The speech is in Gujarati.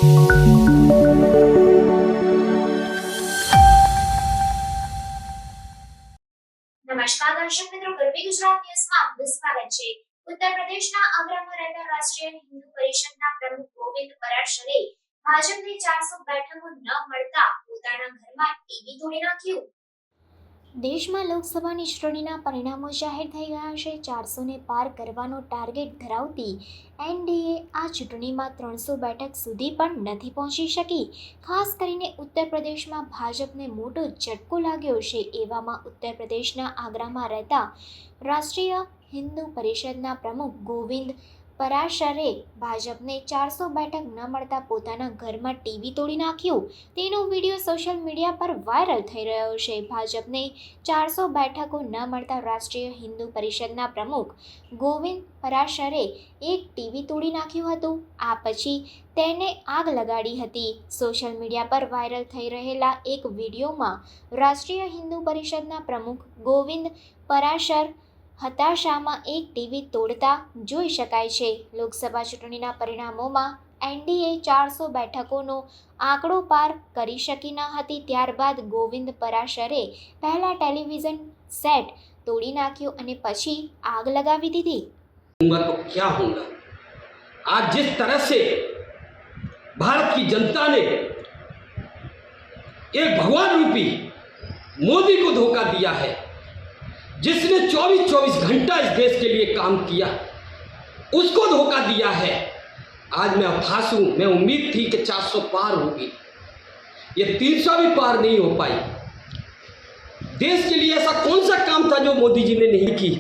નમસ્કાર દર્શક મિત્રો, ગરવી ગુજરાત ન્યૂઝમાં આપનું સ્વાગત છે। ઉત્તર પ્રદેશના આગ્રામાં રહેતા રાષ્ટ્રીય હિન્દુ પરિષદના પ્રમુખ ગોવિંદ પરાશરે ભાજપની 400 બેઠકો ન મળતા પોતાના ઘરમાં ટીવી તોડી નાખ્યું। દેશમાં લોકસભાની ચૂંટણીના પરિણામો જાહેર થઈ ગયા છે। 400 ને પાર કરવાનો ટાર્ગેટ ધરાવતી એનડીએ આ ચૂંટણીમાં 300 બેઠક સુધી પણ નથી પહોંચી શકી। ખાસ કરીને ઉત્તર પ્રદેશમાં ભાજપને મોટો ઝટકો લાગ્યો છે। એવામાં ઉત્તર પ્રદેશના આગ્રામાં રહેતા રાષ્ટ્રીય હિન્દુ પરિષદના પ્રમુખ ગોવિંદ પરાશરે ભાજપને 400 બેઠક ન મળતા પોતાના ઘરમાં ટીવી તોડી નાખ્યું। તેનો વિડીયો સોશિયલ મીડિયા પર વાયરલ થઈ રહ્યો છે। ભાજપને 400 બેઠકો ન મળતા રાષ્ટ્રીય હિન્દુ પરિષદના પ્રમુખ ગોવિંદ પરાશરે એક ટીવી તોડી નાખ્યું હતું। આ પછી તેને આગ લગાડી હતી। સોશિયલ મીડિયા પર વાયરલ થઈ રહેલા એક વિડીયોમાં રાષ્ટ્રીય હિન્દુ પરિષદના પ્રમુખ ગોવિંદ પરાશર હતાશામાં એક ટીવી તોડતા જોઈ શકાય છે। લોકસભા ચૂંટણીના પરિણામોમાં એનડીએ 400 બેઠકોનો આંકડો પાર કરી શકી ન હતી। ત્યારબાદ ગોવિંદ પરાશરે પહેલા ટેલિવિઝન સેટ તોડી નાખ્યો અને પછી આગ લગાવી દીધી। तो क्या होगा? आज जिस तरह से भारत की जनता ने एक भगवान रूपी मोदी को धोखा दिया है, जिसने 24-24 घंटा इस देश के लिए काम किया, उसको धोखा दिया है। आज मैं हताश हूं। मैं उम्मीद थी कि 400 पार होगी, ये 300 भी पार नहीं हो पाई। देश के लिए ऐसा कौन सा काम था जो मोदी जी ने नहीं की?